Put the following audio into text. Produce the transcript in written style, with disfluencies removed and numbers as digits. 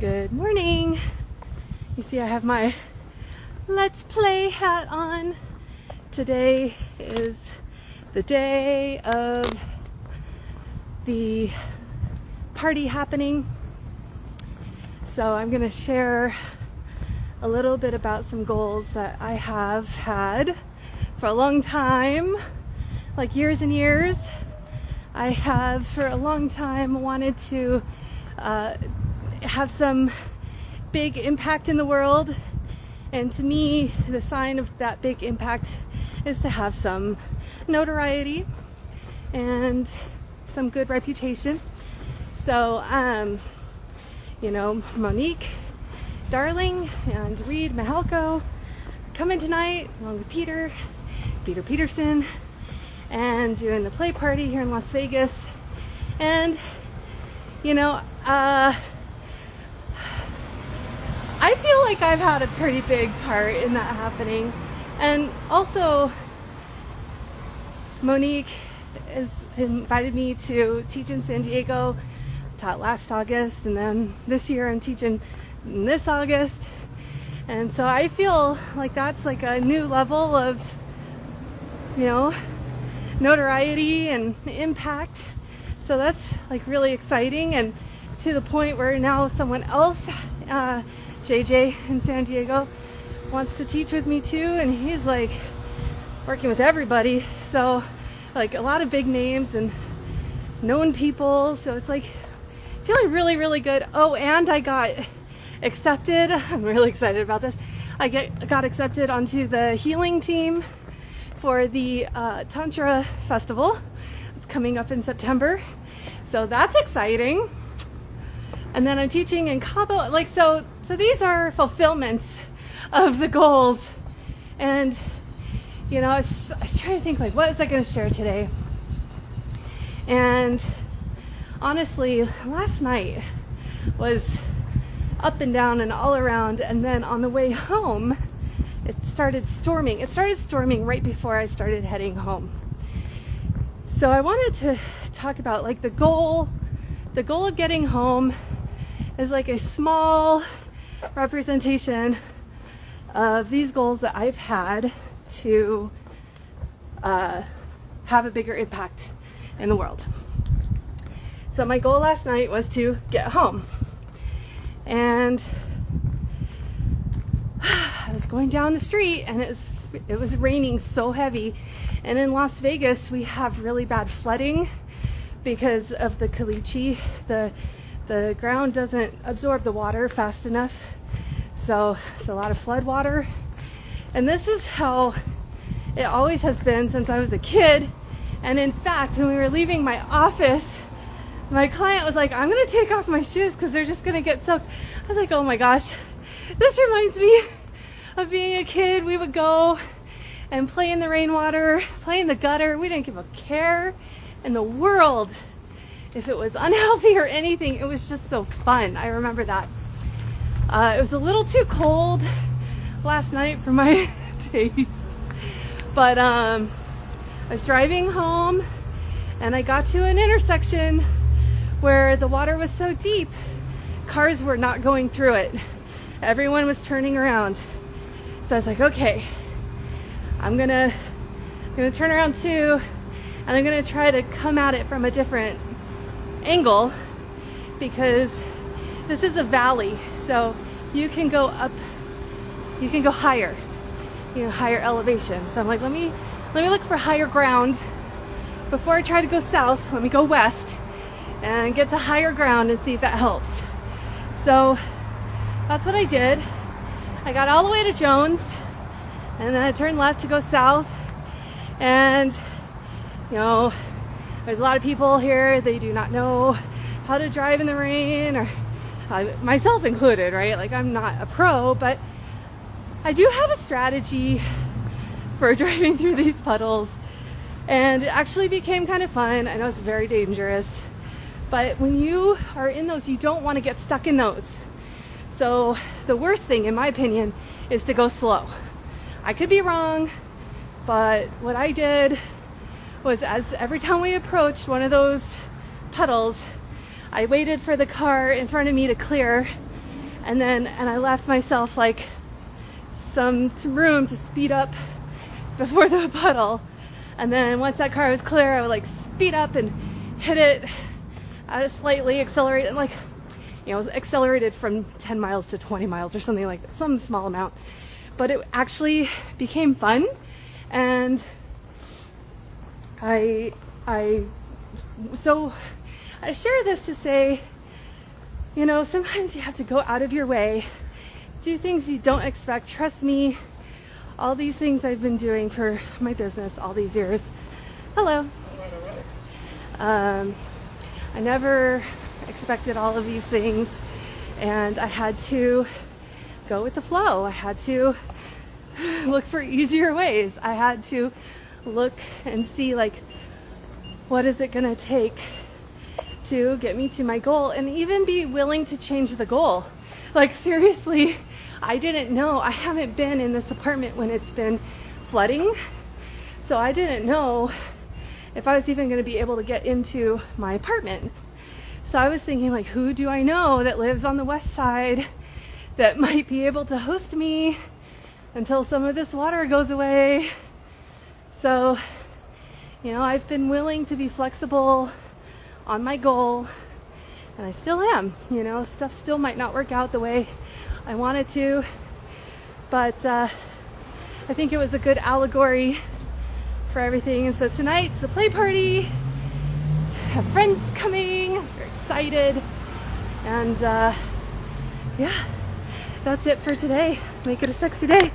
Good morning. You see I have my Let's Play hat on. Today is the day of the party happening. So I'm going to share a little bit about some goals that I have had for a long time, like years and years. I have for a long time wanted to have some big impact in the world, and to me the sign of that big impact is to have some notoriety and some good reputation. So Monique Darling and Reed Mahalko coming tonight along with Peter Peterson, and doing the play party here in Las Vegas. And I feel like I've had a pretty big part in that happening. And also, Monique has invited me to teach in San Diego. Taught last August, and then this year I'm teaching this August. And so I feel like that's like a new level of, notoriety and impact. So that's like really exciting, and to the point where now someone else, JJ in San Diego, wants to teach with me too, and he's like working with everybody, so like a lot of big names and known people, so it's like feeling really, really good. Oh, and I got accepted. I'm really excited about this. I got accepted onto the healing team for the Tantra Festival. It's coming up in September, so that's exciting. And then I'm teaching in Cabo. So these are fulfillments of the goals. And I was trying to think, like, what was I going to share today? And honestly, last night was up and down and all around, and then on the way home it started storming. It started storming right before I started heading home. So I wanted to talk about like the goal of getting home is like a small representation of these goals that I've had to have a bigger impact in the world. So my goal last night was to get home, and I was going down the street, and it was raining so heavy. And in Las Vegas we have really bad flooding because of the caliche. The ground doesn't absorb the water fast enough, so it's a lot of flood water. And this is how it always has been since I was a kid. And in fact, when we were leaving my office, my client was like, I'm gonna take off my shoes because they're just gonna get soaked. I was like, oh my gosh, this reminds me of being a kid. We would go and play in the rainwater, play in the gutter. We didn't give a care in the world if it was unhealthy or anything. It was just so fun. I remember that. It was a little too cold last night for my taste, but I was driving home, and I got to an intersection where the water was so deep, cars were not going through it. Everyone was turning around. So I was like, okay, I'm gonna turn around too, and I'm gonna try to come at it from a different angle, because this is a valley, so you can go up, you can go higher, higher elevation. So I'm like, let me look for higher ground before I try to go south. Let me go west and get to higher ground and see if that helps. So that's what I did. I got all the way to Jones, and then I turned left to go south. And there's a lot of people here, they do not know how to drive in the rain, or myself included, right? Like, I'm not a pro, but I do have a strategy for driving through these puddles, and it actually became kind of fun. I know it's very dangerous, but when you are in those, you don't want to get stuck in those. So the worst thing, in my opinion, is to go slow. I could be wrong, but what I did was, as every time we approached one of those puddles, I waited for the car in front of me to clear, and I left myself like some room to speed up before the puddle. And then once that car was clear, I would like speed up and hit it at a slightly accelerated, like, accelerated from 10 miles to 20 miles or something like that, some small amount. But it actually became fun, and I share this to say, sometimes you have to go out of your way, do things you don't expect. Trust me, all these things I've been doing for my business all these years. Hello. I never expected all of these things, and I had to go with the flow. I had to look for easier ways. I had to look and see, like, what is it going to take to get me to my goal, and even be willing to change the goal. Like, seriously, I didn't know. I haven't been in this apartment when it's been flooding, so I didn't know if I was even going to be able to get into my apartment. So I was thinking, like, who do I know that lives on the west side that might be able to host me until some of this water goes away? So, I've been willing to be flexible on my goal, and I still am. Stuff still might not work out the way I wanted to, but I think it was a good allegory for everything. And so tonight's the play party. I have friends coming. I'm very excited. And yeah, that's it for today. Make it a sexy day.